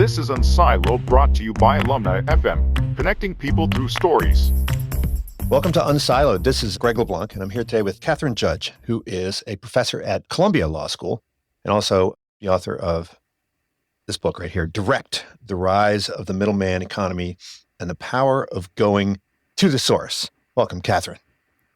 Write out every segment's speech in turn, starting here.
This is unSILOed, brought to you by Alumni FM, connecting people through stories. Welcome to unSILOed. This is Greg LeBlanc, and I'm here today with Kathryn Judge, who is a professor at Columbia Law School and also the author of this book right here, Direct: The Rise of the Middleman Economy and the Power of Going to the Source. Welcome, Kathryn.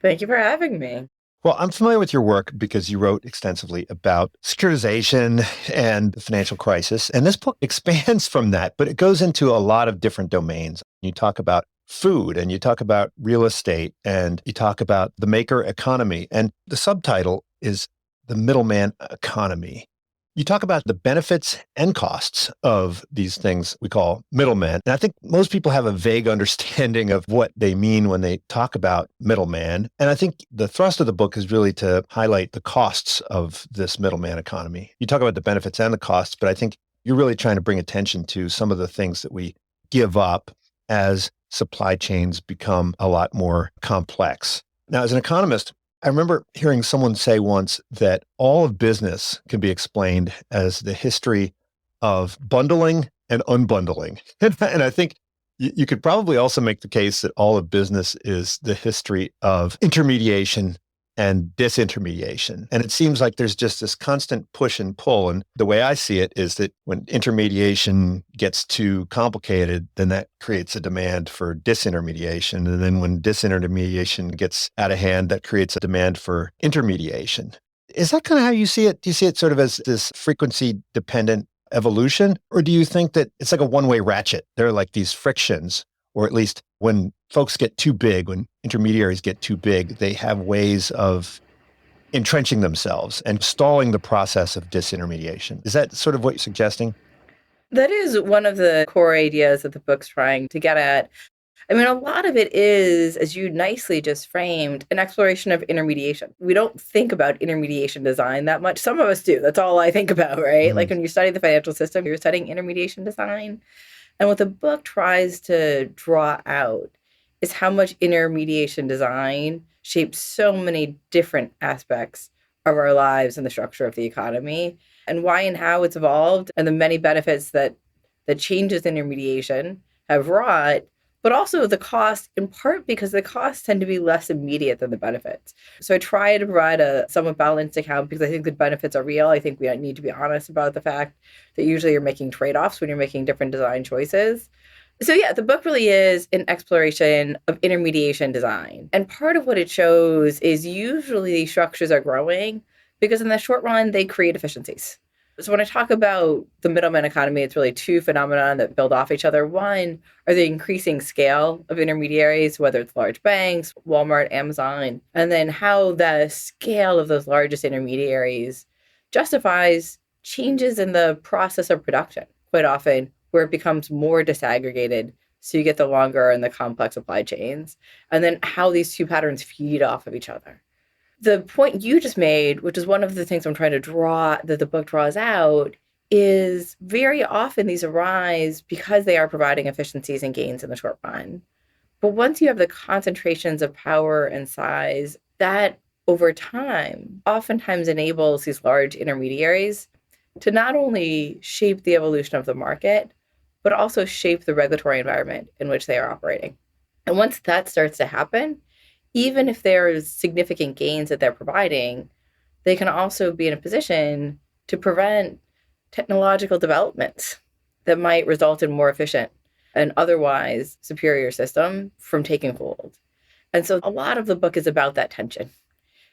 Thank you for having me. Well, I'm familiar with your work because you wrote extensively about securitization and the financial crisis. And this book expands from that, but it goes into a lot of different domains. You talk about food and you talk about real estate and you talk about the maker economy. And the subtitle is The Middleman Economy. You talk about the benefits and costs of these things we call middlemen. And I think most people have a vague understanding of what they mean when they talk about middleman. And I think the thrust of the book is really to highlight the costs of this middleman economy. You talk about the benefits and the costs, but I think you're really trying to bring attention to some of the things that we give up as supply chains become a lot more complex. Now, as an economist, I remember hearing someone say once that all of business can be explained as the history of bundling and unbundling. And I think you could probably also make the case that all of business is the history of intermediation and disintermediation. And it seems like there's just this constant push and pull. And the way I see it is that when intermediation gets too complicated, then that creates a demand for disintermediation. And then when disintermediation gets out of hand, that creates a demand for intermediation. Is that kind of how you see it? Do you see it sort of as this frequency-dependent evolution? Or do you think that it's like a one-way ratchet? There are like these frictions, or at least when folks get too big, when intermediaries get too big, they have ways of entrenching themselves and stalling the process of disintermediation. Is that sort of what you're suggesting? That is one of the core ideas that the book's trying to get at. I mean, a lot of it is, as you nicely just framed, an exploration of intermediation. We don't think about intermediation design that much. Some of us do. That's all I think about, right? Mm-hmm. Like when you study the financial system, you're studying intermediation design. And what the book tries to draw out is how much intermediation design shapes so many different aspects of our lives and the structure of the economy, and why and how it's evolved, and the many benefits that the changes in intermediation have wrought, but also the cost, in part because the costs tend to be less immediate than the benefits. So I try to provide a somewhat balanced account because I think the benefits are real. I think we need to be honest about the fact that usually you're making trade-offs when you're making different design choices. So yeah, the book really is an exploration of intermediation design. And part of what it shows is usually these structures are growing because in the short run, they create efficiencies. So when I talk about the middleman economy, it's really two phenomena that build off each other. One are the increasing scale of intermediaries, whether it's large banks, Walmart, Amazon, and then how the scale of those largest intermediaries justifies changes in the process of production, quite often where it becomes more disaggregated. So you get the longer and the complex supply chains, and then how these two patterns feed off of each other. The point you just made, which is one of the things I'm trying to draw, that the book draws out, is very often these arise because they are providing efficiencies and gains in the short run. But once you have the concentrations of power and size, that over time oftentimes enables these large intermediaries to not only shape the evolution of the market, but also shape the regulatory environment in which they are operating. And once that starts to happen, even if there's significant gains that they're providing, they can also be in a position to prevent technological developments that might result in more efficient and otherwise superior system from taking hold. And so a lot of the book is about that tension.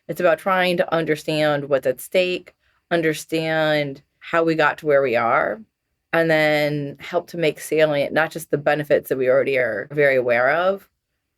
It's about trying to understand what's at stake, understand how we got to where we are, and then help to make salient not just the benefits that we already are very aware of,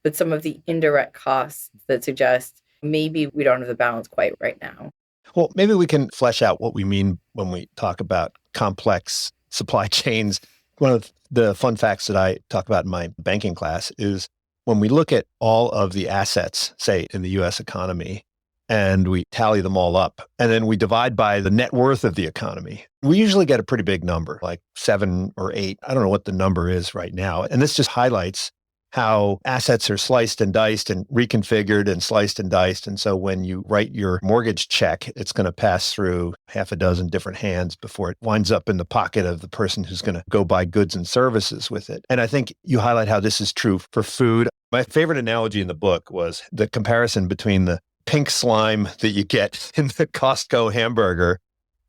but some of the indirect costs that suggest maybe we don't have the balance quite right now. Well, maybe we can flesh out what we mean when we talk about complex supply chains. One of the fun facts that I talk about in my banking class is when we look at all of the assets, say, in the U.S. economy, and we tally them all up, and then we divide by the net worth of the economy, we usually get a pretty big number, like 7 or 8. I don't know what the number is right now. And this just highlights how assets are sliced and diced and reconfigured and sliced and diced. And so when you write your mortgage check, it's going to pass through half a dozen different hands before it winds up in the pocket of the person who's going to go buy goods and services with it. And I think you highlight how this is true for food. My favorite analogy in the book was the comparison between the pink slime that you get in the Costco hamburger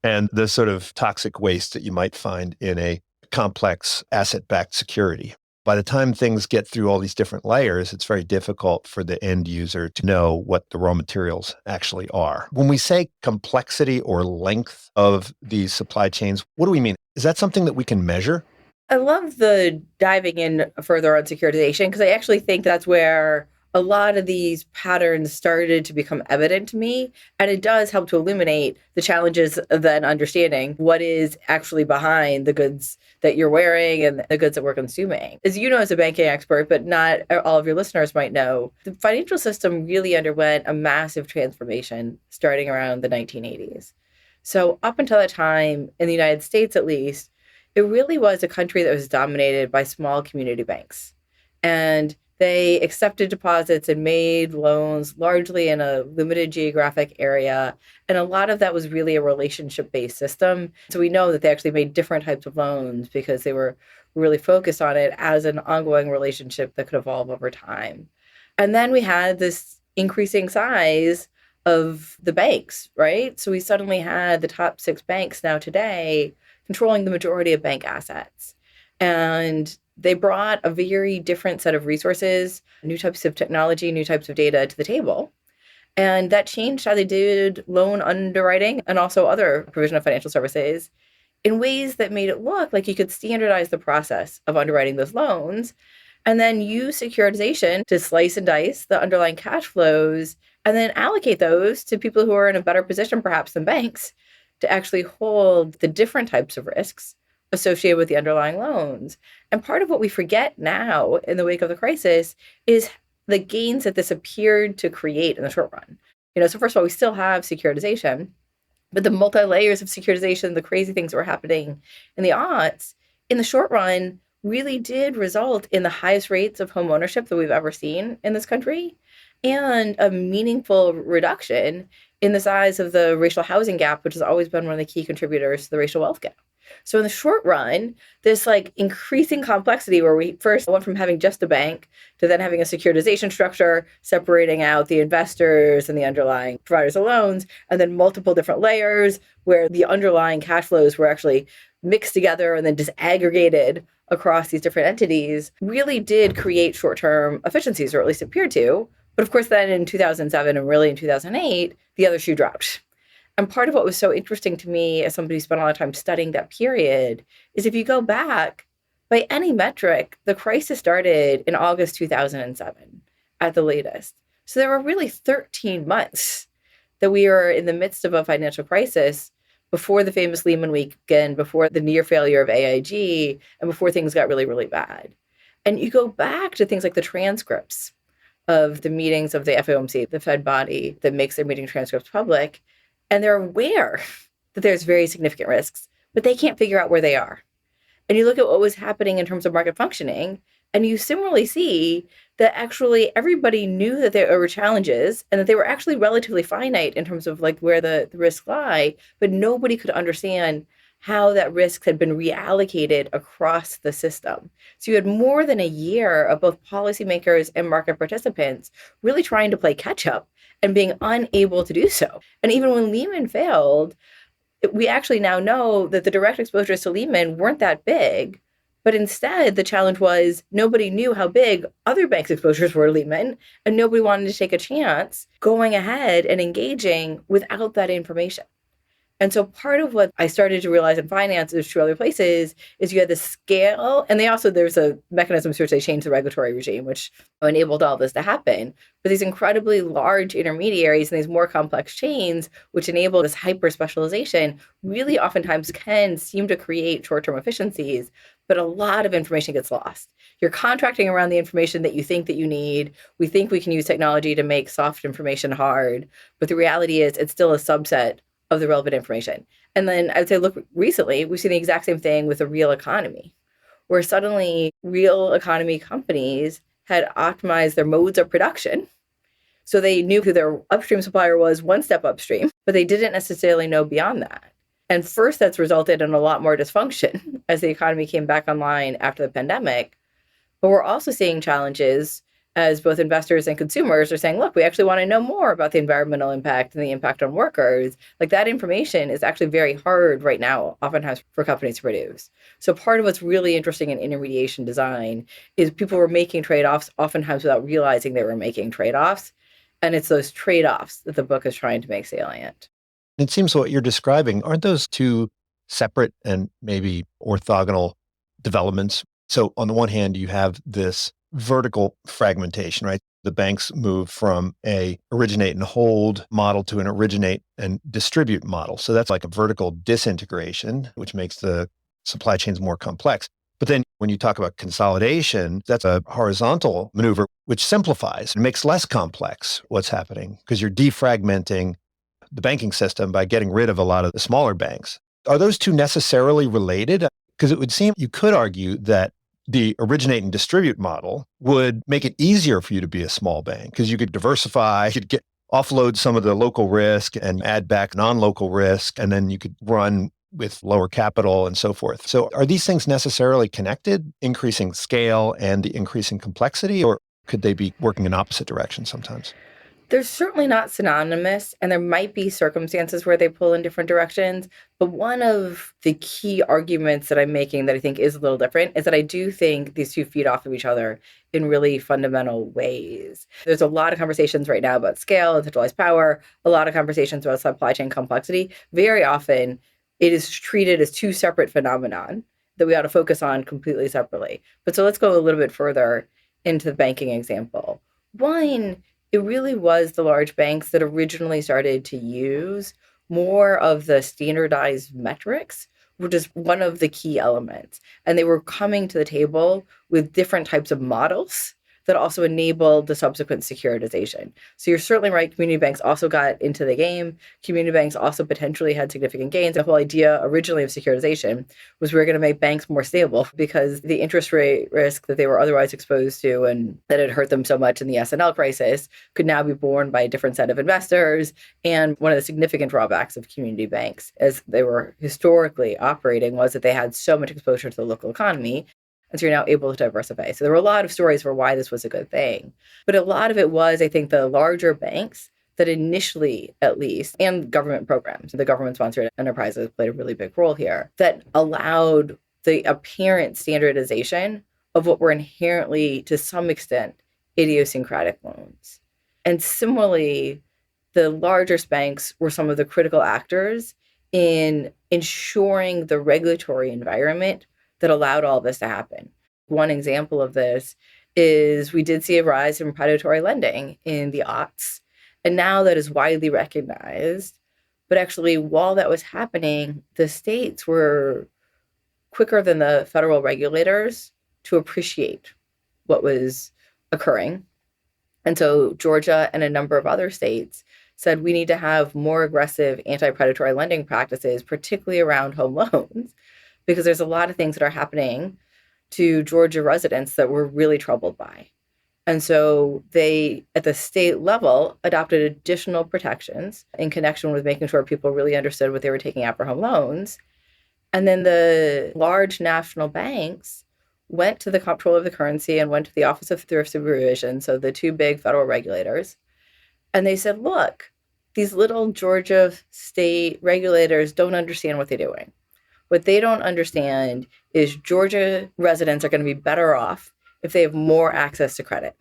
and the sort of toxic waste that you might find in a complex asset-backed security. By the time things get through all these different layers, it's very difficult for the end user to know what the raw materials actually are. When we say complexity or length of these supply chains, what do we mean? Is that something that we can measure? I love the diving in further on securitization because I actually think that's where a lot of these patterns started to become evident to me. And it does help to illuminate the challenges of then understanding what is actually behind the goods that you're wearing and the goods that we're consuming. As you know, as a banking expert, but not all of your listeners might know, the financial system really underwent a massive transformation starting around the 1980s. So up until that time, in the United States at least, it really was a country that was dominated by small community banks. And they accepted deposits and made loans largely in a limited geographic area. And a lot of that was really a relationship-based system. So we know that they actually made different types of loans because they were really focused on it as an ongoing relationship that could evolve over time. And then we had this increasing size of the banks, right? So we suddenly had the top 6 banks now today controlling the majority of bank assets. And they brought a very different set of resources, new types of technology, new types of data to the table. And that changed how they did loan underwriting and also other provision of financial services in ways that made it look like you could standardize the process of underwriting those loans and then use securitization to slice and dice the underlying cash flows and then allocate those to people who are in a better position perhaps than banks to actually hold the different types of risks associated with the underlying loans. And part of what we forget now in the wake of the crisis is the gains that this appeared to create in the short run. So first of all, we still have securitization, but the multi-layers of securitization, the crazy things that were happening in the aughts, in the short run, really did result in the highest rates of home ownership that we've ever seen in this country and a meaningful reduction in the size of the racial housing gap, which has always been one of the key contributors to the racial wealth gap. So in the short run, this increasing complexity where we first went from having just a bank to then having a securitization structure, separating out the investors and the underlying providers of loans, and then multiple different layers where the underlying cash flows were actually mixed together and then disaggregated across these different entities, really did create short-term efficiencies, or at least appeared to. But of course, then in 2007 and really in 2008, the other shoe dropped. And part of what was so interesting to me as somebody who spent a lot of time studying that period is if you go back, by any metric, the crisis started in August 2007 at the latest. So there were really 13 months that we were in the midst of a financial crisis before the famous Lehman weekend, before the near failure of AIG, and before things got really, really bad. And you go back to things like the transcripts of the meetings of the FOMC, the Fed body that makes their meeting transcripts public, and they're aware that there's very significant risks, but they can't figure out where they are. And you look at what was happening in terms of market functioning, and you similarly see that actually everybody knew that there were challenges and that they were actually relatively finite in terms of where the risks lie, but nobody could understand how that risk had been reallocated across the system. So you had more than a year of both policymakers and market participants really trying to play catch up and being unable to do so. And even when Lehman failed, we actually now know that the direct exposures to Lehman weren't that big, but instead the challenge was nobody knew how big other banks' exposures were to Lehman, and nobody wanted to take a chance going ahead and engaging without that information. And so part of what I started to realize in finance is true other places is you had the scale, and there's a mechanism through which they changed the regulatory regime, which enabled all this to happen. But these incredibly large intermediaries and these more complex chains, which enable this hyper specialization, really oftentimes can seem to create short-term efficiencies, but a lot of information gets lost. You're contracting around the information that you think that you need. We think we can use technology to make soft information hard, but the reality is it's still a subset of the relevant information. And then I would say, look, recently, we've seen the exact same thing with the real economy, where suddenly real economy companies had optimized their modes of production. So they knew who their upstream supplier was one step upstream, but they didn't necessarily know beyond that. And first, that's resulted in a lot more dysfunction as the economy came back online after the pandemic. But we're also seeing challenges as both investors and consumers are saying, look, we actually want to know more about the environmental impact and the impact on workers. Like that information is actually very hard right now, oftentimes for companies to produce. So part of what's really interesting in intermediation design is people were making trade-offs oftentimes without realizing they were making trade-offs. And it's those trade-offs that the book is trying to make salient. It seems what you're describing, aren't those two separate and maybe orthogonal developments? So on the one hand, you have this vertical fragmentation, right? The banks move from a originate and hold model to an originate and distribute model. So that's like a vertical disintegration, which makes the supply chains more complex. But then when you talk about consolidation, that's a horizontal maneuver, which simplifies and makes less complex what's happening because you're defragmenting the banking system by getting rid of a lot of the smaller banks. Are those two necessarily related? Because it would seem you could argue that the originate and distribute model would make it easier for you to be a small bank because you could diversify, you could offload some of the local risk and add back non-local risk, and then you could run with lower capital and so forth. So are these things necessarily connected, increasing scale and the increasing complexity, or could they be working in opposite directions sometimes? They're certainly not synonymous, and there might be circumstances where they pull in different directions. But one of the key arguments that I'm making that I think is a little different is that I do think these two feed off of each other in really fundamental ways. There's a lot of conversations right now about scale and centralized power, a lot of conversations about supply chain complexity. Very often, it is treated as two separate phenomenon that we ought to focus on completely separately. But so let's go a little bit further into the banking example. One, it really was the large banks that originally started to use more of the standardized metrics, which is one of the key elements. And they were coming to the table with different types of models that also enabled the subsequent securitization. So you're certainly right. Community banks also got into the game. Community banks also potentially had significant gains. The whole idea originally of securitization was we were going to make banks more stable because the interest rate risk that they were otherwise exposed to and that had hurt them so much in the S&L crisis could now be borne by a different set of investors. And one of the significant drawbacks of community banks as they were historically operating was that they had so much exposure to the local economy. And so you're now able to diversify. So there were a lot of stories for why this was a good thing. But a lot of it was, I think, the larger banks that initially, at least, and government programs, the government-sponsored enterprises played a really big role here, that allowed the apparent standardization of what were inherently, to some extent, idiosyncratic loans. And similarly, the largest banks were some of the critical actors in ensuring the regulatory environment that allowed all this to happen. One example of this is we did see a rise in predatory lending in the aughts, and now that is widely recognized. But actually, while that was happening, the states were quicker than the federal regulators to appreciate what was occurring. And so Georgia and a number of other states said we need to have more aggressive anti-predatory lending practices, particularly around home loans, because there's a lot of things that are happening to Georgia residents that we're really troubled by. And so they, at the state level, adopted additional protections in connection with making sure people really understood what they were taking out for home loans. And then the large national banks went to the Comptroller of the Currency and went to the Office of Thrift Supervision, so the two big federal regulators, and they said, look, these little Georgia state regulators don't understand what they're doing. What they don't understand is Georgia residents are going to be better off if they have more access to credit.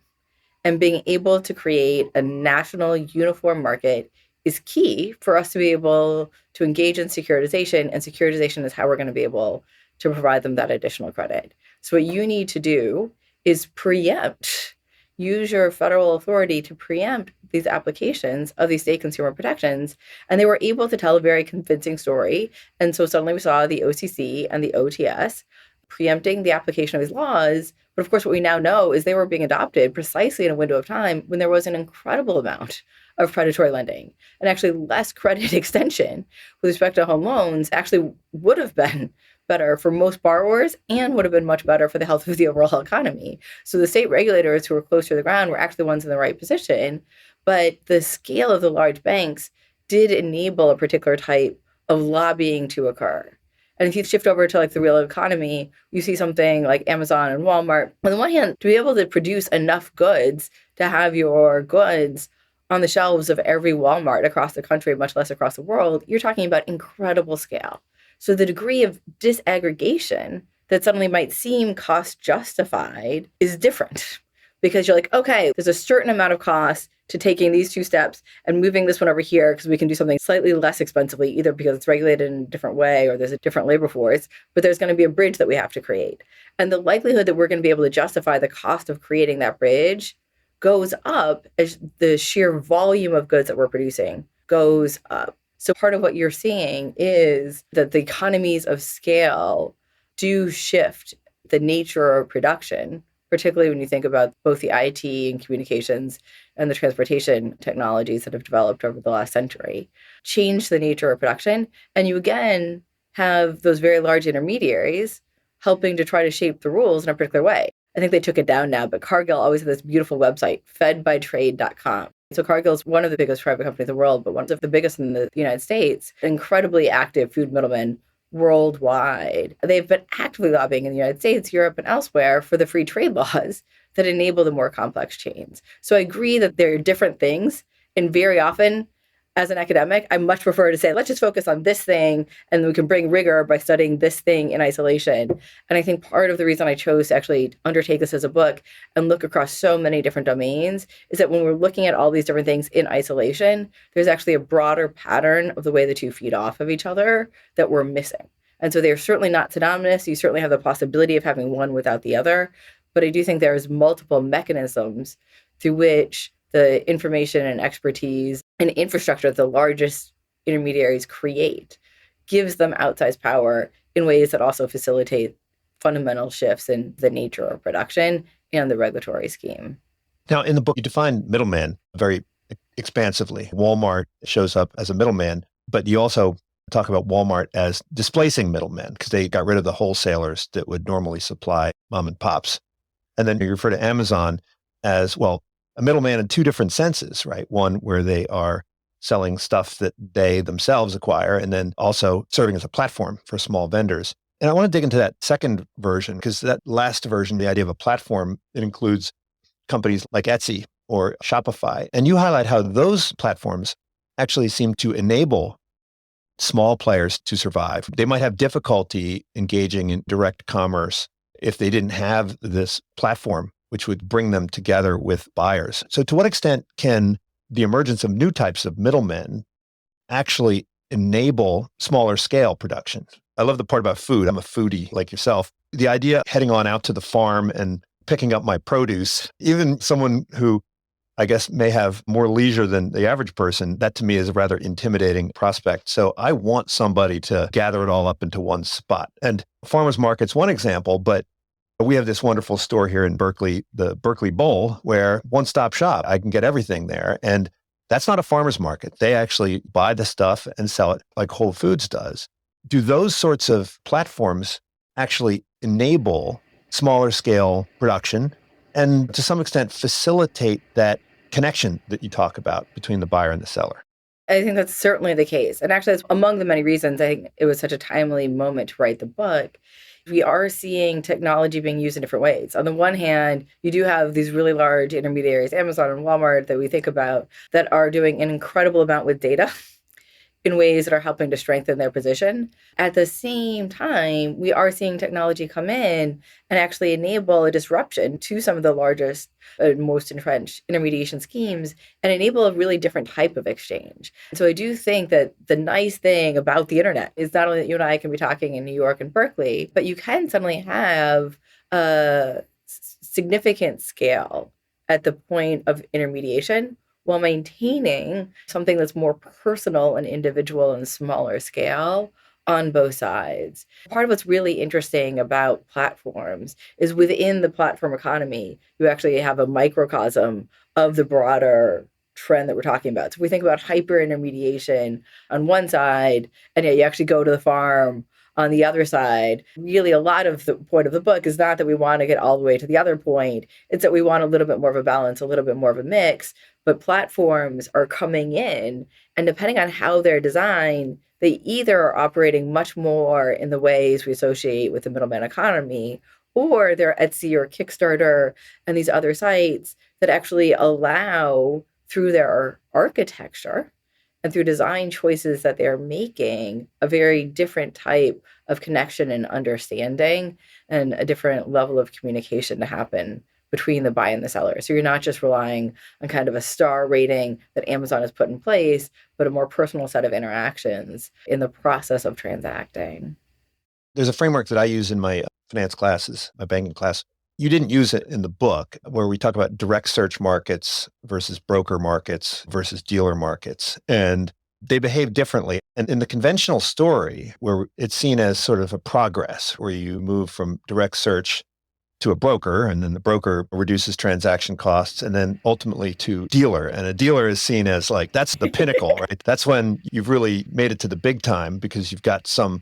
And being able to create a national uniform market is key for us to be able to engage in securitization. And securitization is how we're going to be able to provide them that additional credit. So what you need to do is preempt, use your federal authority to preempt these applications of these state consumer protections. And they were able to tell a very convincing story. And so suddenly we saw the OCC and the OTS preempting the application of these laws. But of course, what we now know is they were being adopted precisely in a window of time when there was an incredible amount of predatory lending, and actually less credit extension with respect to home loans actually would have been better for most borrowers and would have been much better for the health of the overall economy. So the state regulators who were closer to the ground were actually the ones in the right position. But the scale of the large banks did enable a particular type of lobbying to occur. And if you shift over to like the real economy, you see something like Amazon and Walmart. On the one hand, to be able to produce enough goods to have your goods on the shelves of every Walmart across the country, much less across the world, you're talking about incredible scale. So the degree of disaggregation that suddenly might seem cost justified is different because you're like, okay, there's a certain amount of cost to taking these two steps and moving this one over here because we can do something slightly less expensively, either because it's regulated in a different way or there's a different labor force, but there's going to be a bridge that we have to create. And the likelihood that we're going to be able to justify the cost of creating that bridge goes up as the sheer volume of goods that we're producing goes up. So part of what you're seeing is that the economies of scale do shift the nature of production, particularly when you think about both the IT and communications and the transportation technologies that have developed over the last century, change the nature of production. And you again have those very large intermediaries helping to try to shape the rules in a particular way. I think they took it down now, but Cargill always had this beautiful website, fedbytrade.com. So Cargill is one of the biggest private companies in the world, but one of the biggest in the United States, incredibly active food middlemen worldwide. They've been actively lobbying in the United States, Europe, and elsewhere for the free trade laws that enable the more complex chains. So I agree that there are different things, and very often, as an academic, I much prefer to say, let's just focus on this thing, and we can bring rigor by studying this thing in isolation. And I think part of the reason I chose to actually undertake this as a book and look across so many different domains is that when we're looking at all these different things in isolation, there's actually a broader pattern of the way the two feed off of each other that we're missing. And so they're certainly not synonymous. You certainly have the possibility of having one without the other. But I do think there's multiple mechanisms through which the information and expertise and infrastructure that the largest intermediaries create gives them outsized power in ways that also facilitate fundamental shifts in the nature of production and the regulatory scheme. Now, in the book, you define middleman very expansively. Walmart shows up as a middleman, but you also talk about Walmart as displacing middlemen because they got rid of the wholesalers that would normally supply mom and pops. And then you refer to Amazon as, well, a middleman in two different senses, right? One where they are selling stuff that they themselves acquire, and then also serving as a platform for small vendors. And I want to dig into that second version, because that last version, the idea of a platform, it includes companies like Etsy or Shopify. And you highlight how those platforms actually seem to enable small players to survive. They might have difficulty engaging in direct commerce if they didn't have this platform, which would bring them together with buyers. So to what extent can the emergence of new types of middlemen actually enable smaller scale production? I love the part about food. I'm a foodie like yourself. The idea of heading on out to the farm and picking up my produce, even someone who I guess may have more leisure than the average person, that to me is a rather intimidating prospect. So I want somebody to gather it all up into one spot. And farmers market's one example, but we have this wonderful store here in Berkeley, the Berkeley Bowl, where one-stop shop, I can get everything there. And that's not a farmer's market. They actually buy the stuff and sell it like Whole Foods does. Do those sorts of platforms actually enable smaller scale production and to some extent facilitate that connection that you talk about between the buyer and the seller? I think that's certainly the case. And actually, that's among the many reasons I think it was such a timely moment to write the book. We are seeing technology being used in different ways. On the one hand, you do have these really large intermediaries, Amazon and Walmart, that we think about that are doing an incredible amount with data in ways that are helping to strengthen their position. At the same time, we are seeing technology come in and actually enable a disruption to some of the largest and most entrenched intermediation schemes and enable a really different type of exchange. So I do think that the nice thing about the internet is not only that you and I can be talking in New York and Berkeley, but you can suddenly have a significant scale at the point of intermediation while maintaining something that's more personal and individual and smaller scale on both sides. Part of what's really interesting about platforms is within the platform economy, you actually have a microcosm of the broader trend that we're talking about. So if we think about hyper intermediation on one side, and yet you actually go to the farm on the other side, really a lot of the point of the book is not that we want to get all the way to the other point. It's that we want a little bit more of a balance, a little bit more of a mix. But platforms are coming in, and depending on how they're designed, they either are operating much more in the ways we associate with the Middleman economy, or they're Etsy or Kickstarter and these other sites that actually allow, through their architecture and through design choices that they're making, a very different type of connection and understanding and a different level of communication to happen between the buyer and the seller. So you're not just relying on kind of a star rating that Amazon has put in place, but a more personal set of interactions in the process of transacting. There's a framework that I use in my finance classes, my banking class. You didn't use it in the book, where we talk about direct search markets versus broker markets versus dealer markets. And they behave differently. And in the conventional story, where it's seen as sort of a progress, where you move from direct search to a broker, and then the broker reduces transaction costs, and then ultimately to dealer. And a dealer is seen as like, that's the pinnacle, right? That's when you've really made it to the big time, because you've got some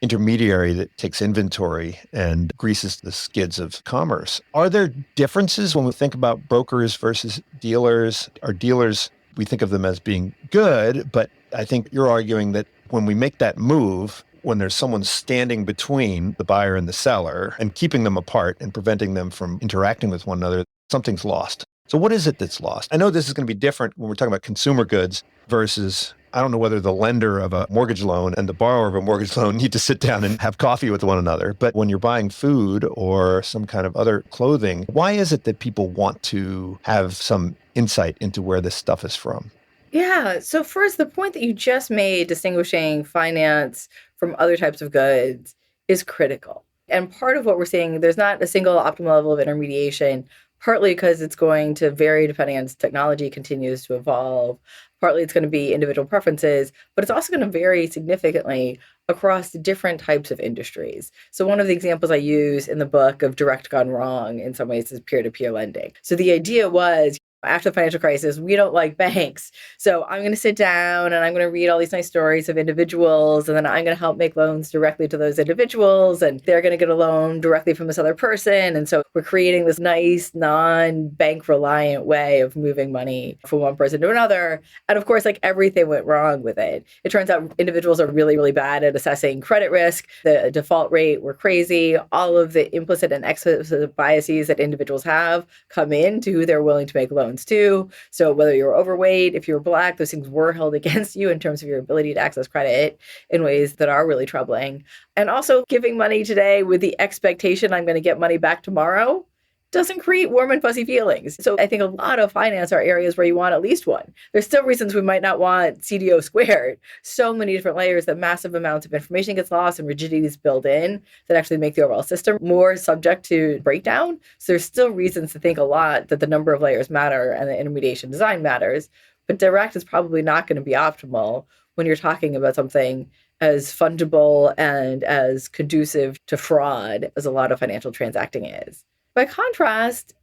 intermediary that takes inventory and greases the skids of commerce. Are there differences when we think about brokers versus dealers? Are dealers, we think of them as being good, but I think you're arguing that when we make that move, when there's someone standing between the buyer and the seller and keeping them apart and preventing them from interacting with one another, something's lost. So what is it that's lost? I know this is going to be different when we're talking about consumer goods versus, I don't know whether the lender of a mortgage loan and the borrower of a mortgage loan need to sit down and have coffee with one another. But when you're buying food or some kind of other clothing, why is it that people want to have some insight into where this stuff is from? Yeah. So first, the point that you just made, distinguishing finance from other types of goods, is critical. And part of what we're seeing, there's not a single optimal level of intermediation, partly because it's going to vary depending on as technology continues to evolve. Partly it's going to be individual preferences, but it's also going to vary significantly across different types of industries. So one of the examples I use in the book of direct gone wrong in some ways is peer-to-peer lending. So the idea was, after the financial crisis, we don't like banks. So I'm going to sit down and I'm going to read all these nice stories of individuals, and then I'm going to help make loans directly to those individuals, and they're going to get a loan directly from this other person. And so we're creating this nice, non-bank reliant way of moving money from one person to another. And of course, like, everything went wrong with it. It turns out individuals are really, really bad at assessing credit risk. The default rate were crazy. All of the implicit and explicit biases that individuals have come into who they're willing to make loans to. So whether you're overweight, if you're Black, those things were held against you in terms of your ability to access credit in ways that are really troubling. And also, giving money today with the expectation I'm going to get money back tomorrow doesn't create warm and fuzzy feelings. So I think a lot of finance are areas where you want at least one. There's still reasons we might not want CDO squared. So many different layers that massive amounts of information gets lost and rigidities built in that actually make the overall system more subject to breakdown. So there's still reasons to think a lot that the number of layers matter and the intermediation design matters. But direct is probably not going to be optimal when you're talking about something as fungible and as conducive to fraud as a lot of financial transacting is. By contrast,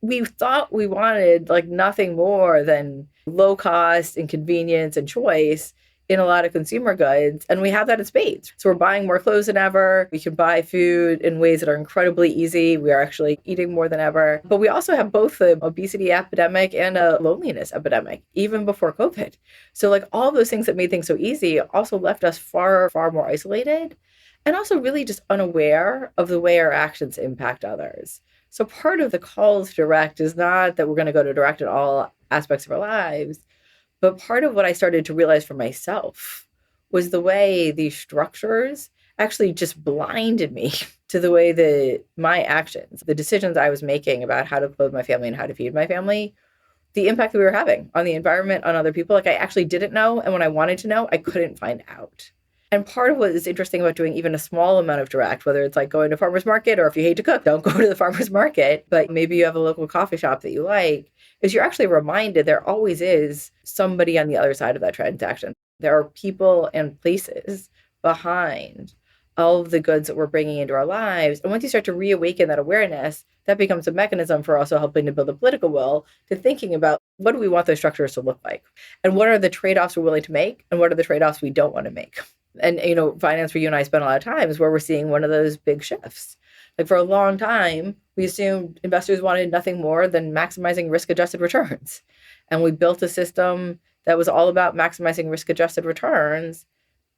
we thought we wanted like nothing more than low cost and convenience and choice in a lot of consumer goods. And we have that in spades. So we're buying more clothes than ever. We can buy food in ways that are incredibly easy. We are actually eating more than ever. But we also have both the obesity epidemic and a loneliness epidemic, even before COVID. So like all those things that made things so easy also left us far, far more isolated, and also really just unaware of the way our actions impact others. So part of the call to direct is not that we're going to go to direct in all aspects of our lives, but part of what I started to realize for myself was the way these structures actually just blinded me to the way that my actions, the decisions I was making about how to clothe my family and how to feed my family, the impact that we were having on the environment, on other people, like I actually didn't know. And when I wanted to know, I couldn't find out. And part of what is interesting about doing even a small amount of direct, whether it's like going to farmer's market, or if you hate to cook, don't go to the farmer's market, but maybe you have a local coffee shop that you like, is you're actually reminded there always is somebody on the other side of that transaction. There are people and places behind all of the goods that we're bringing into our lives. And once you start to reawaken that awareness, that becomes a mechanism for also helping to build a political will to thinking about what do we want those structures to look like? And what are the trade-offs we're willing to make? And what are the trade-offs we don't want to make? And, finance, where you and I spend a lot of time, is where we're seeing one of those big shifts. Like, for a long time, we assumed investors wanted nothing more than maximizing risk-adjusted returns. And we built a system that was all about maximizing risk-adjusted returns.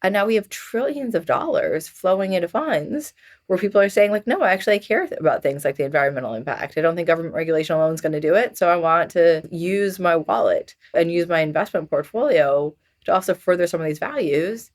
And now we have trillions of dollars flowing into funds where people are saying, like, no, I actually care about things like the environmental impact. I don't think government regulation alone is going to do it. So I want to use my wallet and use my investment portfolio to also further some of these values.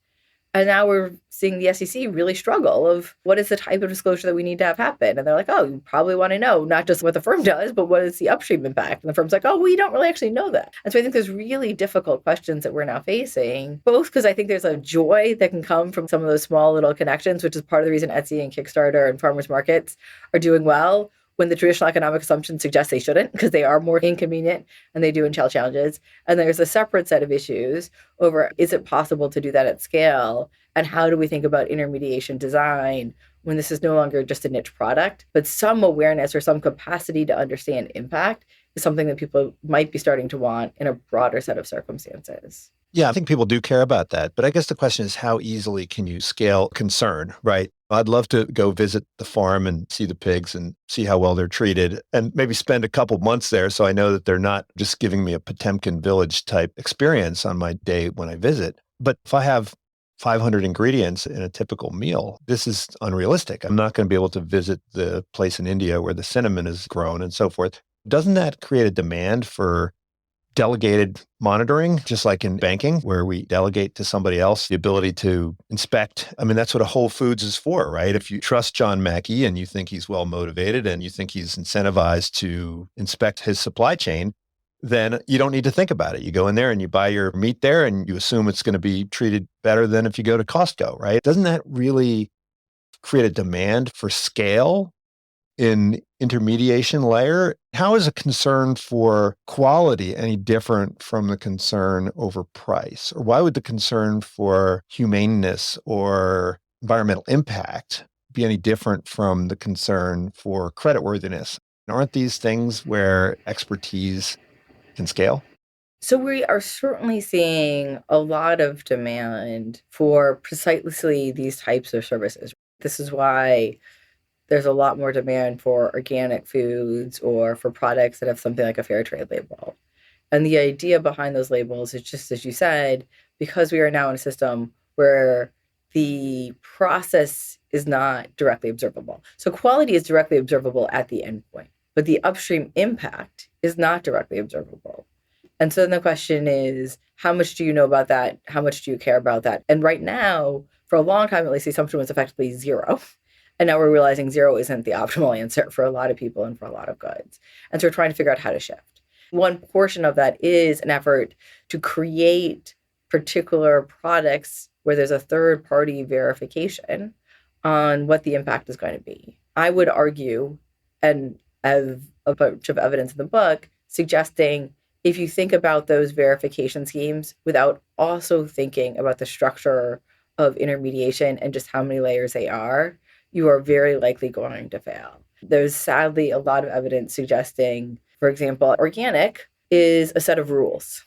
And now we're seeing the SEC really struggle of what is the type of disclosure that we need to have happen. And they're like, oh, you probably want to know not just what the firm does, but what is the upstream impact? And the firm's like, oh, we don't really actually know that. And so I think there's really difficult questions that we're now facing, both because I think there's a joy that can come from some of those small little connections, which is part of the reason Etsy and Kickstarter and farmers markets are doing well, when the traditional economic assumption suggests they shouldn't, because they are more inconvenient and they do entail challenges. And there's a separate set of issues over, is it possible to do that at scale? And how do we think about intermediation design when this is no longer just a niche product, but some awareness or some capacity to understand impact is something that people might be starting to want in a broader set of circumstances. Yeah, I think people do care about that. But I guess the question is, how easily can you scale concern, right? I'd love to go visit the farm and see the pigs and see how well they're treated and maybe spend a couple months there so I know that they're not just giving me a Potemkin village type experience on my day when I visit. But if I have 500 ingredients in a typical meal, this is unrealistic. I'm not going to be able to visit the place in India where the cinnamon is grown and so forth. Doesn't that create a demand for delegated monitoring, just like in banking, where we delegate to somebody else the ability to inspect? I mean, that's what a Whole Foods is for, right? If you trust John Mackey and you think he's well motivated and you think he's incentivized to inspect his supply chain, then you don't need to think about it. You go in there and you buy your meat there and you assume it's going to be treated better than if you go to Costco, right? Doesn't that really create a demand for scale in intermediation layer? How is a concern for quality any different from the concern over price? Or why would the concern for humaneness or environmental impact be any different from the concern for creditworthiness? Aren't these things where expertise can scale? So we are certainly seeing a lot of demand for precisely these types of services. This is why there's a lot more demand for organic foods or for products that have something like a fair trade label. And the idea behind those labels is just, as you said, because we are now in a system where the process is not directly observable. So quality is directly observable at the endpoint, but the upstream impact is not directly observable. And so then the question is, how much do you know about that? How much do you care about that? And right now, for a long time, at least, the assumption was effectively zero. And now we're realizing zero isn't the optimal answer for a lot of people and for a lot of goods. And so we're trying to figure out how to shift. One portion of that is an effort to create particular products where there's a third-party verification on what the impact is going to be. I would argue, and I have a bunch of evidence in the book, suggesting if you think about those verification schemes without also thinking about the structure of intermediation and just how many layers they are, you are very likely going to fail. There's sadly a lot of evidence suggesting, for example, organic is a set of rules.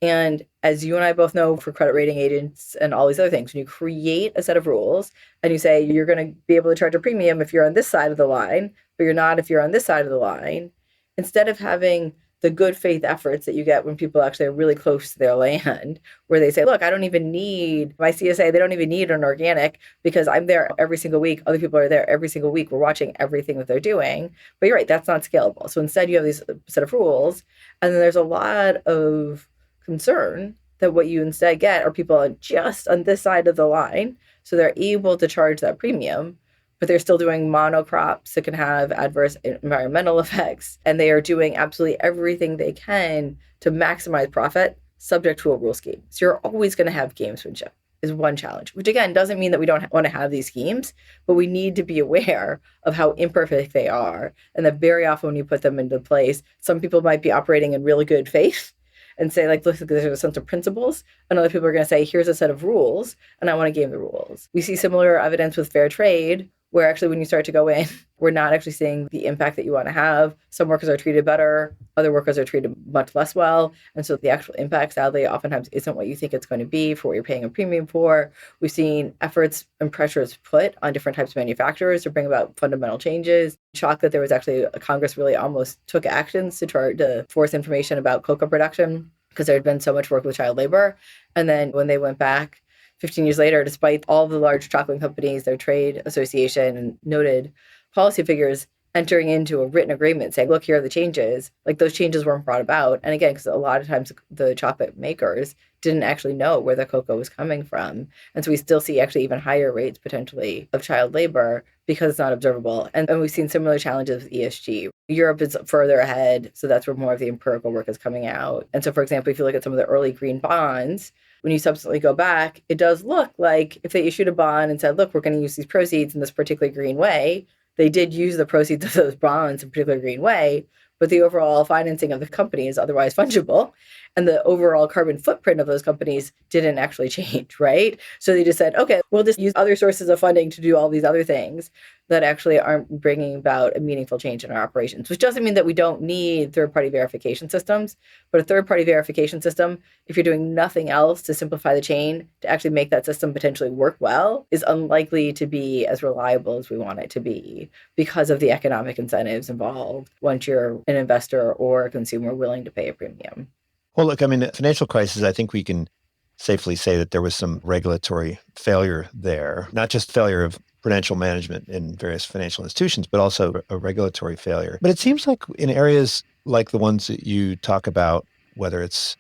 And as you and I both know, for credit rating agents and all these other things, when you create a set of rules and you say you're going to be able to charge a premium if you're on this side of the line, but you're not if you're on this side of the line, instead of having the good faith efforts that you get when people actually are really close to their land, where they say, look, I don't even need my CSA, they don't even need an organic because I'm there every single week. Other people are there every single week. We're watching everything that they're doing. But you're right, that's not scalable. So instead you have these set of rules. And then there's a lot of concern that what you instead get are people just on this side of the line. So they're able to charge that premium, but they're still doing monocrops that can have adverse environmental effects. And they are doing absolutely everything they can to maximize profit subject to a rule scheme. So you're always going to have gamesmanship is one challenge, which again, doesn't mean that we don't want to have these schemes, but we need to be aware of how imperfect they are. And that very often when you put them into place, some people might be operating in really good faith. and say, like, look, there's a sense of principles. And other people are going to say, here's a set of rules, and I want to game the rules. We see similar evidence with fair trade, where actually when you start to go in, we're not actually seeing the impact that you want to have. Some workers are treated better, other workers are treated much less well. And so the actual impact, sadly, oftentimes isn't what you think it's going to be for what you're paying a premium for. We've seen efforts and pressures put on different types of manufacturers to bring about fundamental changes. Shocked that there was actually Congress really almost took actions to try to force information about cocoa production because there had been so much work with child labor. And then when they went back 15 years later, despite all the large chocolate companies, their trade association, and noted policy figures entering into a written agreement saying, look, here are the changes, like those changes weren't brought about. And again, because a lot of times the chocolate makers didn't actually know where the cocoa was coming from. And so we still see actually even higher rates potentially of child labor because it's not observable. And we've seen similar challenges with ESG. Europe is further ahead, so that's where more of the empirical work is coming out. And so, for example, if you look at some of the early green bonds, when you subsequently go back, it does look like if they issued a bond and said, look, we're going to use these proceeds in this particular green way, they did use the proceeds of those bonds in a particular green way, but the overall financing of the company is otherwise fungible. And the overall carbon footprint of those companies didn't actually change, right? So they just said, okay, we'll just use other sources of funding to do all these other things that actually aren't bringing about a meaningful change in our operations, which doesn't mean that we don't need third-party verification systems. But a third-party verification system, if you're doing nothing else to simplify the chain, to actually make that system potentially work well, is unlikely to be as reliable as we want it to be because of the economic incentives involved once you're an investor or a consumer willing to pay a premium. Well, look, I mean, the financial crisis, I think we can safely say that there was some regulatory failure there, not just failure of prudential management in various financial institutions, but also a regulatory failure. But it seems like in areas like the ones that you talk about, whether it's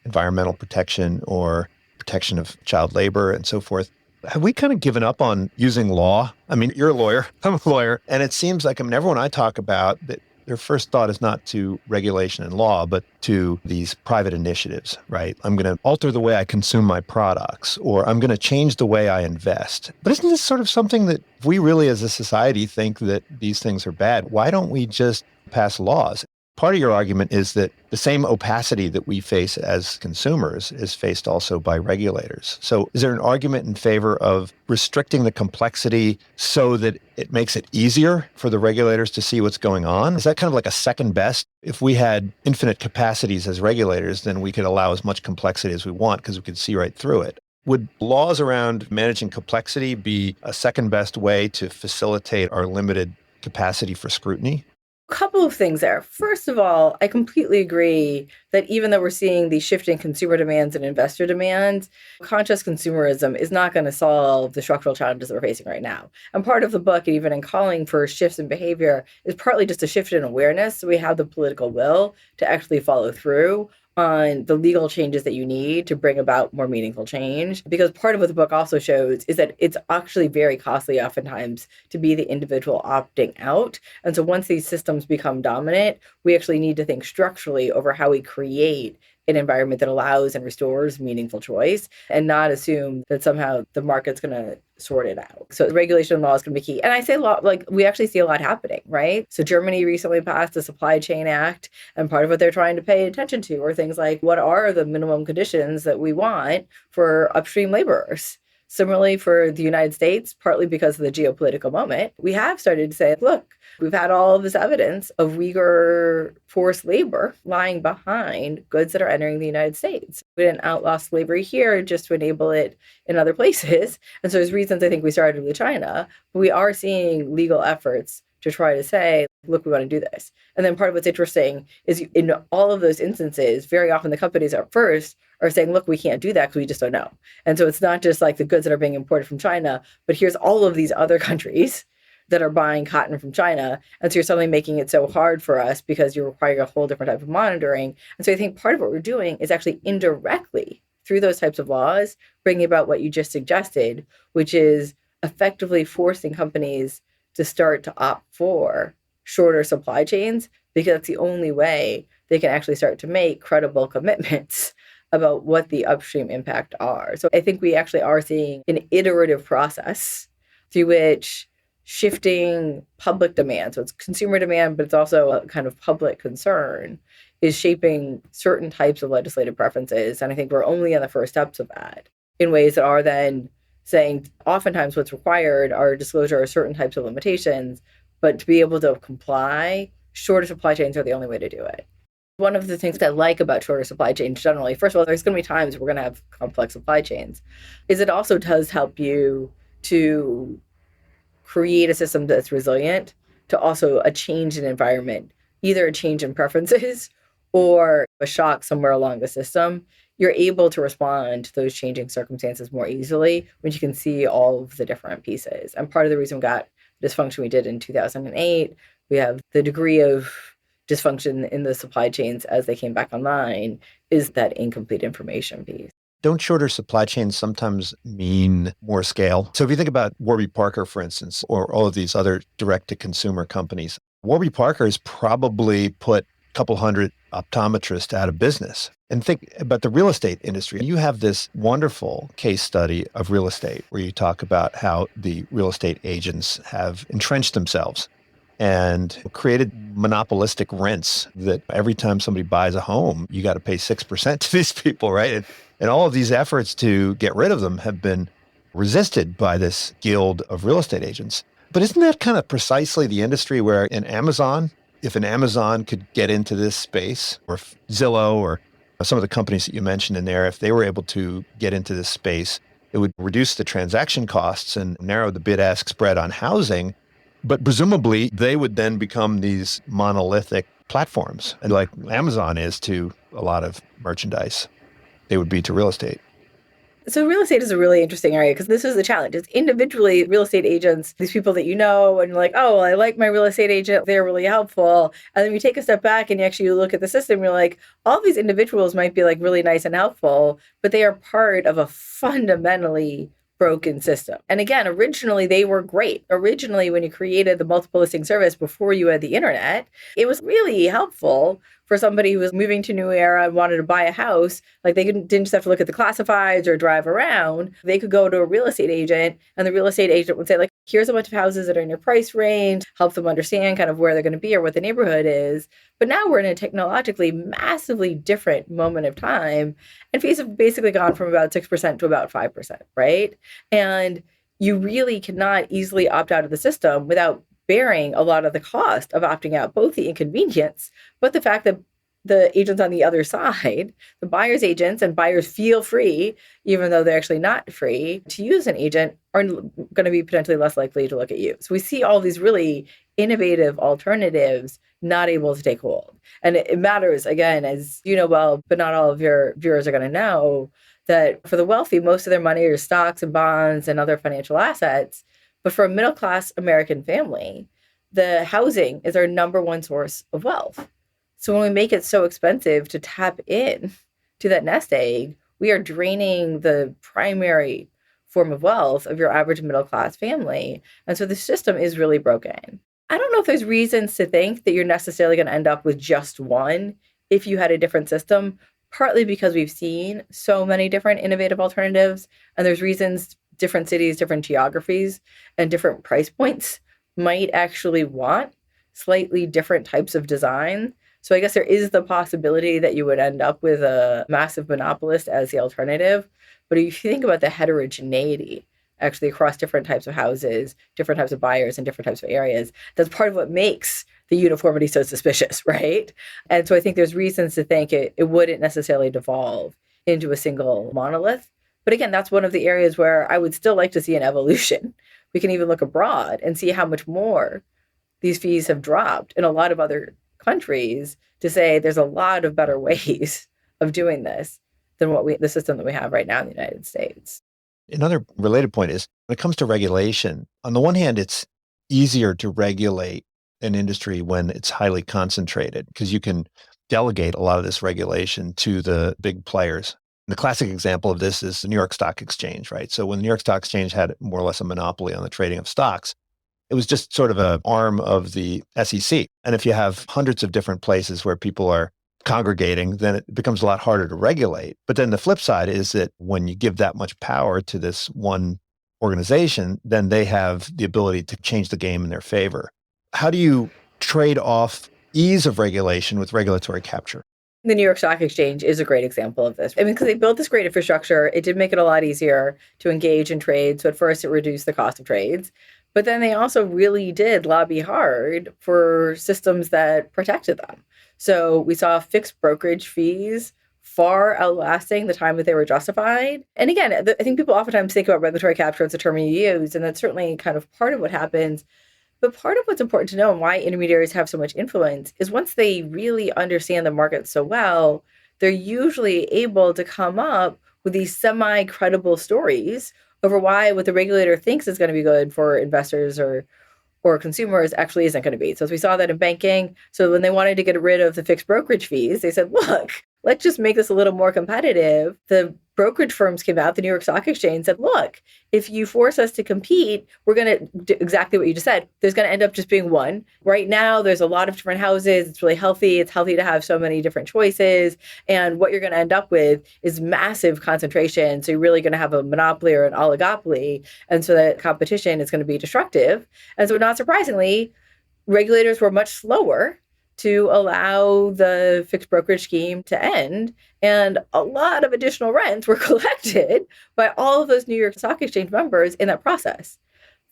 environmental protection or protection of child labor and so forth, have we kind of given up on using law? I mean, you're a lawyer, I'm a lawyer, and it seems like, I mean, everyone I talk about, that their first thought is not to regulation and law, but to these private initiatives, right? I'm going to alter the way I consume my products, or I'm going to change the way I invest. But isn't this sort of something that if we really as a society think that these things are bad, why don't we just pass laws? Part of your argument is that the same opacity that we face as consumers is faced also by regulators. So is there an argument in favor of restricting the complexity so that it makes it easier for the regulators to see what's going on? Is that kind of like a second best? If we had infinite capacities as regulators, then we could allow as much complexity as we want because we could see right through it. Would laws around managing complexity be a second best way to facilitate our limited capacity for scrutiny? Couple of things there. First of all, I completely agree that even though we're seeing these shifting consumer demands and investor demands, conscious consumerism is not going to solve the structural challenges that we're facing right now. And part of the book, even in calling for shifts in behavior, is partly just a shift in awareness. So we have the political will to actually follow through on the legal changes that you need to bring about more meaningful change. Because part of what the book also shows is that it's actually very costly oftentimes to be the individual opting out. And so once these systems become dominant, we actually need to think structurally over how we create an environment that allows and restores meaningful choice and not assume that somehow the market's going to sort it out. So regulation and law is going to be key. And I say law, like we actually see a lot happening, right? So Germany recently passed the Supply Chain Act, and part of what they're trying to pay attention to are things like what are the minimum conditions that we want for upstream laborers? Similarly, for the United States, partly because of the geopolitical moment, we have started to say, look, we've had all of this evidence of Uyghur forced labor lying behind goods that are entering the United States. We didn't outlaw slavery here just to enable it in other places. And so there's reasons I think we started with China, but we are seeing legal efforts to try to say, look, we want to do this. And then part of what's interesting is in all of those instances, very often the companies at first are saying, look, we can't do that because we just don't know. And so it's not just like the goods that are being imported from China, but here's all of these other countries that are buying cotton from China. And so you're suddenly making it so hard for us because you're requiring a whole different type of monitoring. And so I think part of what we're doing is actually indirectly through those types of laws, bringing about what you just suggested, which is effectively forcing companies to start to opt for shorter supply chains, because that's the only way they can actually start to make credible commitments about what the upstream impact are. So I think we actually are seeing an iterative process through which shifting public demand, so it's consumer demand, but it's also a kind of public concern, is shaping certain types of legislative preferences. And I think we're only on the first steps of that in ways that are then saying oftentimes what's required are disclosure of certain types of limitations, but to be able to comply, shorter supply chains are the only way to do it. One of the things I like about shorter supply chains generally, first of all, there's going to be times we're going to have complex supply chains, is it also does help you to create a system that's resilient to also a change in environment, either a change in preferences or a shock somewhere along the system. You're able to respond to those changing circumstances more easily when you can see all of the different pieces. And part of the reason we got dysfunction we did in 2008, we have the degree of dysfunction in the supply chains as they came back online, is that incomplete information piece. Don't shorter supply chains sometimes mean more scale? So if you think about Warby Parker, for instance, or all of these other direct-to-consumer companies, Warby Parker has probably put a couple hundred optometrists out of business. And think about the real estate industry. You have this wonderful case study of real estate where you talk about how the real estate agents have entrenched themselves and created monopolistic rents that every time somebody buys a home, you got to pay 6% to these people, right? And all of these efforts to get rid of them have been resisted by this guild of real estate agents. But isn't that kind of precisely the industry where in Amazon, if an Amazon could get into this space, or if Zillow or some of the companies that you mentioned in there, if they were able to get into this space, it would reduce the transaction costs and narrow the bid-ask spread on housing. But presumably, they would then become these monolithic platforms, and like Amazon is to a lot of merchandise, they would be to real estate. So real estate is a really interesting area because this is the challenge. It's individually real estate agents, these people that you know, and you're like, oh, well, I like my real estate agent. They're really helpful. And then you take a step back and you actually look at the system. You're like, all of these individuals might be like really nice and helpful, but they are part of a fundamentally broken system. And again, originally they were great. Originally, when you created the multiple listing service before you had the internet, it was really helpful for somebody who was moving to a new era and wanted to buy a house. Like they didn't just have to look at the classifieds or drive around. They could go to a real estate agent and the real estate agent would say, like, here's a bunch of houses that are in your price range, help them understand kind of where they're going to be or what the neighborhood is. But now we're in a technologically massively different moment of time. And fees have basically gone from about 6% to about 5%, right? And you really cannot easily opt out of the system without bearing a lot of the cost of opting out, both the inconvenience, but the fact that the agents on the other side, the buyer's agents and buyers feel free, even though they're actually not free, to use an agent are going to be potentially less likely to look at you. So we see all these really innovative alternatives not able to take hold. And it matters, again, as you know well, but not all of your viewers are going to know, that for the wealthy, most of their money are stocks and bonds and other financial assets. But for a middle-class American family, the housing is our number one source of wealth. So when we make it so expensive to tap in to that nest egg, we are draining the primary form of wealth of your average middle-class family. And so the system is really broken. I don't know if there's reasons to think that you're necessarily going to end up with just one if you had a different system, partly because we've seen so many different innovative alternatives, and there's reasons different cities, different geographies, and different price points might actually want slightly different types of design. So I guess there is the possibility that you would end up with a massive monopolist as the alternative. But if you think about the heterogeneity actually across different types of houses, different types of buyers, and different types of areas, that's part of what makes the uniformity so suspicious, right? And so I think there's reasons to think it wouldn't necessarily devolve into a single monolith. But again, that's one of the areas where I would still like to see an evolution. We can even look abroad and see how much more these fees have dropped in a lot of other countries to say there's a lot of better ways of doing this than the system that we have right now in the United States. Another related point is when it comes to regulation, on the one hand, it's easier to regulate an industry when it's highly concentrated because you can delegate a lot of this regulation to the big players. The classic example of this is the New York Stock Exchange, right? So when the New York Stock Exchange had more or less a monopoly on the trading of stocks, it was just sort of an arm of the SEC. And if you have hundreds of different places where people are congregating, then it becomes a lot harder to regulate. But then the flip side is that when you give that much power to this one organization, then they have the ability to change the game in their favor. How do you trade off ease of regulation with regulatory capture. The New York Stock Exchange is a great example of this. I mean, because they built this great infrastructure, it did make it a lot easier to engage in trade. So at first it reduced the cost of trades. But then they also really did lobby hard for systems that protected them. So we saw fixed brokerage fees far outlasting the time that they were justified. And again, I think people oftentimes think about regulatory capture as a term you use, and that's certainly kind of part of what happens. But part of what's important to know and why intermediaries have so much influence is once they really understand the market so well, they're usually able to come up with these semi-credible stories over why what the regulator thinks is going to be good for investors or consumers actually isn't going to be. So as we saw that in banking, so when they wanted to get rid of the fixed brokerage fees, they said, look, let's just make this a little more competitive. The brokerage firms came out, the New York Stock Exchange said, look, if you force us to compete, we're going to do exactly what you just said. There's going to end up just being one. Right now, there's a lot of different houses. It's really healthy. It's healthy to have so many different choices. And what you're going to end up with is massive concentration. So you're really going to have a monopoly or an oligopoly. And so that competition is going to be destructive. And so not surprisingly, regulators were much slower to allow the fixed brokerage scheme to end. And a lot of additional rents were collected by all of those New York Stock Exchange members in that process.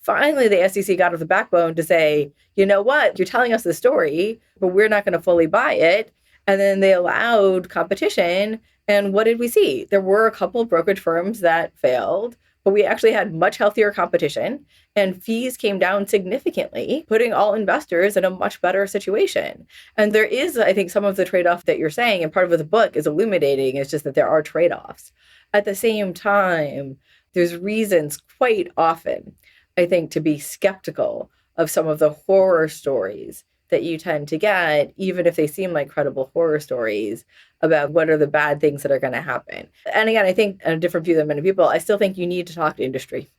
Finally, the SEC got off the backbone to say, you know what, you're telling us the story, but we're not going to fully buy it. And then they allowed competition. And what did we see? There were a couple of brokerage firms that failed, but we actually had much healthier competition and fees came down significantly, putting all investors in a much better situation. And there is, I think, some of the trade-off that you're saying, and part of what the book is illuminating is just that there are trade-offs. At the same time, there's reasons quite often, I think, to be skeptical of some of the horror stories that you tend to get, even if they seem like credible horror stories about what are the bad things that are going to happen. And again, I think a different view than many people, I still think you need to talk to industry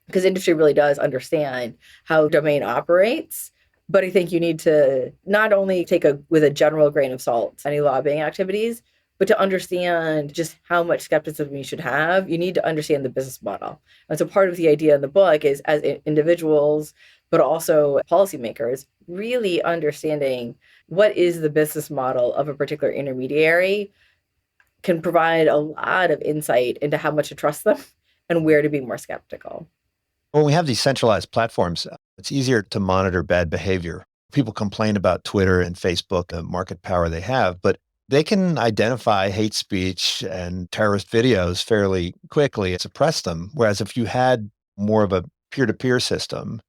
because industry really does understand how domain operates. But I think you need to not only take with a general grain of salt any lobbying activities, but to understand just how much skepticism you should have, you need to understand the business model. And so part of the idea in the book is as individuals, but also policymakers, really understanding what is the business model of a particular intermediary can provide a lot of insight into how much to trust them and where to be more skeptical. When we have these centralized platforms, it's easier to monitor bad behavior. People complain about Twitter and Facebook, the market power they have, but they can identify hate speech and terrorist videos fairly quickly and suppress them. Whereas if you had more of a peer-to-peer system,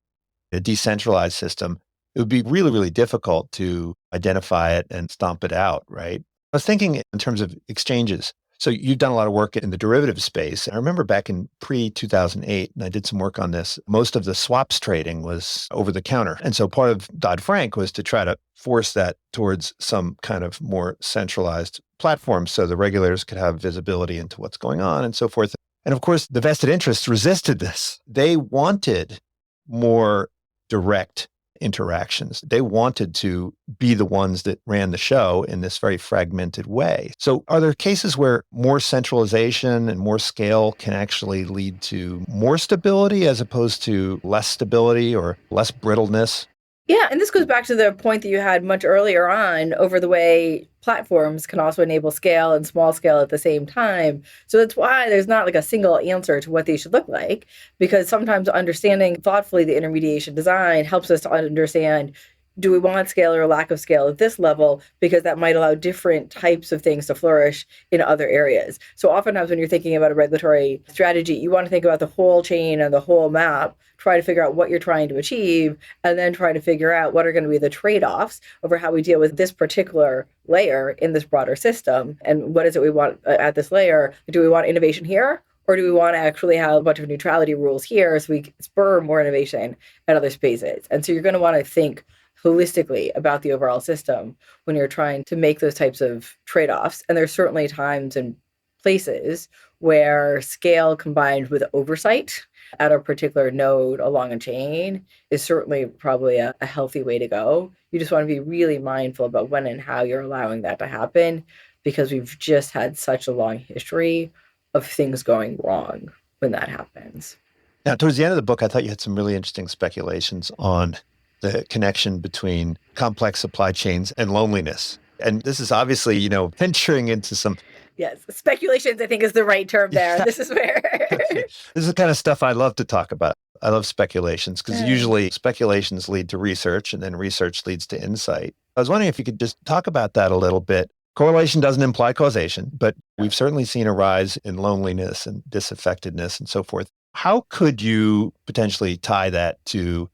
a decentralized system, it would be really, really difficult to identify it and stomp it out, right? I was thinking in terms of exchanges. So you've done a lot of work in the derivative space. I remember back in pre-2008, and I did some work on this, most of the swaps trading was over the counter. And so part of Dodd-Frank was to try to force that towards some kind of more centralized platform so the regulators could have visibility into what's going on and so forth. And of course, the vested interests resisted this. They wanted more direct interactions. They wanted to be the ones that ran the show in this very fragmented way. So are there cases where more centralization and more scale can actually lead to more stability as opposed to less stability or less brittleness? Yeah, and this goes back to the point that you had much earlier on over the way platforms can also enable scale and small scale at the same time. So that's why there's not like a single answer to what these should look like, because sometimes understanding thoughtfully the intermediation design helps us to understand, do we want scale or lack of scale at this level? Because that might allow different types of things to flourish in other areas. So oftentimes when you're thinking about a regulatory strategy, you want to think about the whole chain and the whole map, try to figure out what you're trying to achieve, and then try to figure out what are going to be the trade-offs over how we deal with this particular layer in this broader system. And what is it we want at this layer? Do we want innovation here? Or do we want to actually have a bunch of neutrality rules here so we spur more innovation at other spaces? And so you're going to want to think holistically about the overall system when you're trying to make those types of trade-offs. And there's certainly times and places where scale combined with oversight at a particular node along a chain is certainly probably a healthy way to go. You just want to be really mindful about when and how you're allowing that to happen, because we've just had such a long history of things going wrong when that happens. Now, towards the end of the book, I thought you had some really interesting speculations on the connection between complex supply chains and loneliness. And this is obviously, venturing into some. Yes, speculations, I think, is the right term there. Yeah. This is where. This is the kind of stuff I love to talk about. I love speculations because usually speculations lead to research and then research leads to insight. I was wondering if you could just talk about that a little bit. Correlation doesn't imply causation, but we've certainly seen a rise in loneliness and disaffectedness and so forth. How could you potentially tie that to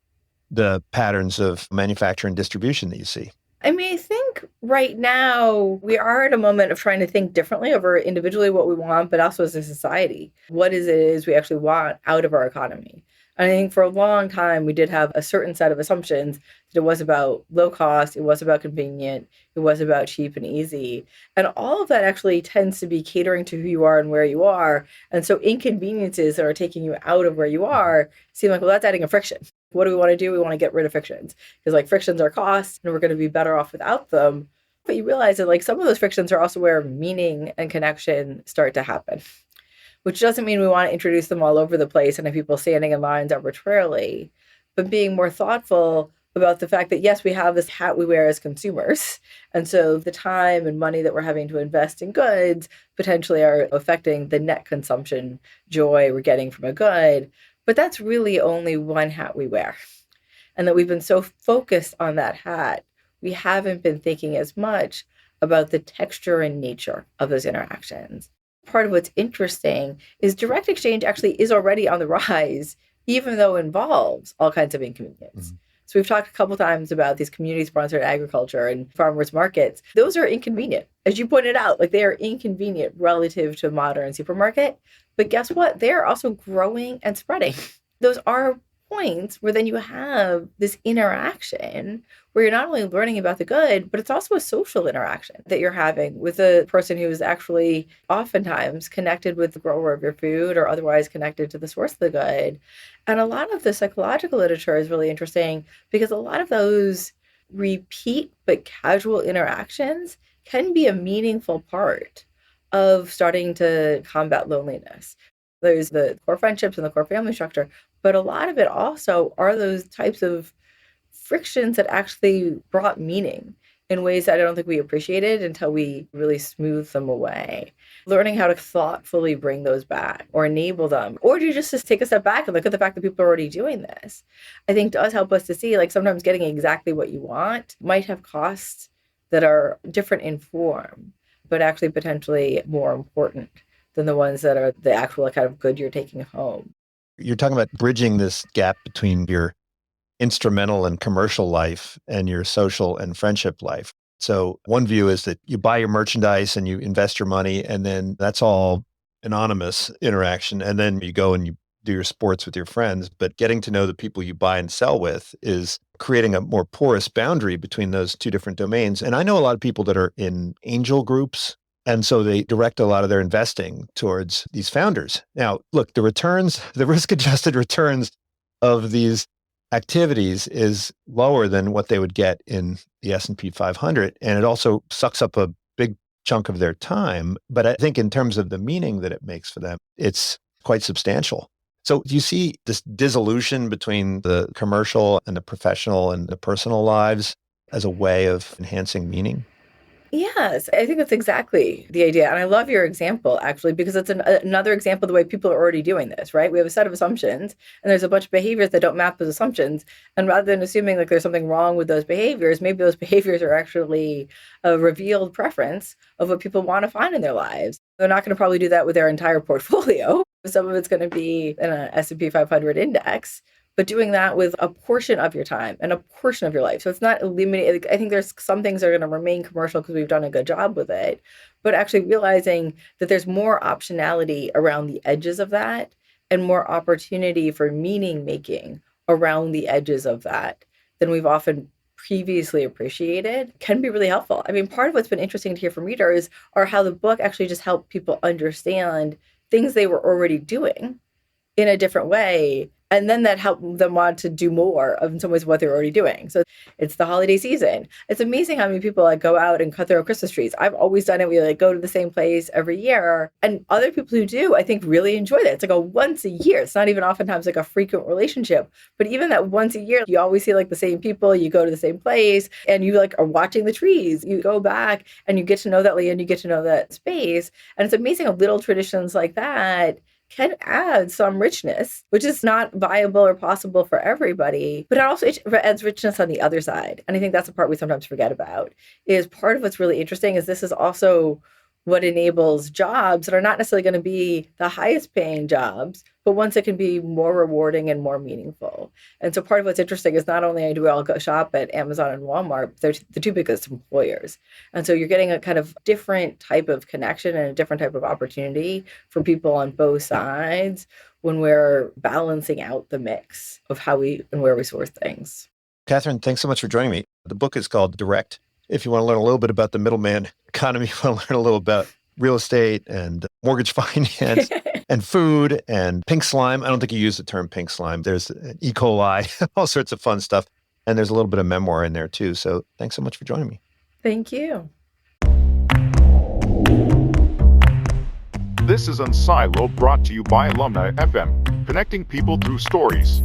the patterns of manufacture and distribution that you see? I mean, I think right now we are at a moment of trying to think differently over individually what we want, but also as a society. What is we actually want out of our economy? And I think for a long time, we did have a certain set of assumptions that it was about low cost, it was about convenient, it was about cheap and easy. And all of that actually tends to be catering to who you are and where you are. And so inconveniences that are taking you out of where you are seem like, well, that's adding a friction. What do we want to do? We want to get rid of frictions because like frictions are costs and we're going to be better off without them. But you realize that like some of those frictions are also where meaning and connection start to happen, which doesn't mean we want to introduce them all over the place and have people standing in lines arbitrarily, but being more thoughtful about the fact that, yes, we have this hat we wear as consumers. And so the time and money that we're having to invest in goods potentially are affecting the net consumption joy we're getting from a good. But that's really only one hat we wear. And that we've been so focused on that hat, we haven't been thinking as much about the texture and nature of those interactions. Part of what's interesting is direct exchange actually is already on the rise, even though it involves all kinds of inconvenience. Mm-hmm. So we've talked a couple times about these community-sponsored agriculture and farmers markets. Those are inconvenient. As you pointed out, like they are inconvenient relative to a modern supermarket. But guess what? They're also growing and spreading. Those are points where then you have this interaction where you're not only learning about the good, but it's also a social interaction that you're having with a person who is actually oftentimes connected with the grower of your food or otherwise connected to the source of the good. And a lot of the psychological literature is really interesting because a lot of those repeat but casual interactions can be a meaningful part of starting to combat loneliness. There's the core friendships and the core family structure, but a lot of it also are those types of frictions that actually brought meaning in ways that I don't think we appreciated until we really smooth them away. Learning how to thoughtfully bring those back or enable them, or to just take a step back and look at the fact that people are already doing this, I think does help us to see like sometimes getting exactly what you want might have costs that are different in form, but actually potentially more important than the ones that are the actual kind of good you're taking home. You're talking about bridging this gap between your instrumental and commercial life and your social and friendship life. So one view is that you buy your merchandise and you invest your money, and then that's all anonymous interaction. And then you go and you do your sports with your friends. But getting to know the people you buy and sell with is creating a more porous boundary between those two different domains. And I know a lot of people that are in angel groups. And so they direct a lot of their investing towards these founders. Now, look, the returns, the risk-adjusted returns of these activities is lower than what they would get in the S&P 500. And it also sucks up a big chunk of their time. But I think in terms of the meaning that it makes for them, it's quite substantial. So do you see this dissolution between the commercial and the professional and the personal lives as a way of enhancing meaning? Yes, I think that's exactly the idea. And I love your example, actually, because it's another example of the way people are already doing this, right? We have a set of assumptions, and there's a bunch of behaviors that don't map those assumptions. And rather than assuming like there's something wrong with those behaviors, maybe those behaviors are actually a revealed preference of what people want to find in their lives. They're not going to probably do that with their entire portfolio. Some of it's going to be in an S&P 500 index. But doing that with a portion of your time and a portion of your life. So it's not eliminating. I think there's some things that are going to remain commercial because we've done a good job with it, but actually realizing that there's more optionality around the edges of that and more opportunity for meaning making around the edges of that than we've often previously appreciated can be really helpful. I mean, part of what's been interesting to hear from readers are how the book actually just helped people understand things they were already doing in a different way And then that helped them want to do more of, in some ways, what they're already doing. So it's the holiday season. It's amazing how many people go out and cut their own Christmas trees. I've always done it. We go to the same place every year. And other people who do, I think, really enjoy that. It's like a once a year. It's not even oftentimes like a frequent relationship. But even that once a year, you always see the same people. You go to the same place and you are watching the trees. You go back and you get to know that land. You get to know that space. And it's amazing how little traditions like that can add some richness, which is not viable or possible for everybody, but it also adds richness on the other side. And I think that's the part we sometimes forget about, is part of what's really interesting is this is also what enables jobs that are not necessarily going to be the highest paying jobs, but ones that can be more rewarding and more meaningful. And so part of what's interesting is not only do we all go shop at Amazon and Walmart, but they're the two biggest employers. And so you're getting a kind of different type of connection and a different type of opportunity for people on both sides when we're balancing out the mix of how we and where we source things. Kathryn, thanks so much for joining me. The book is called Direct. If you want to learn a little bit about the Middleman Economy, you want to learn a little about real estate and mortgage finance and food and pink slime. I don't think you use the term pink slime. There's E. coli, all sorts of fun stuff. And there's a little bit of memoir in there too. So thanks so much for joining me. Thank you. This is unSILOed, brought to you by Alumni FM, connecting people through stories.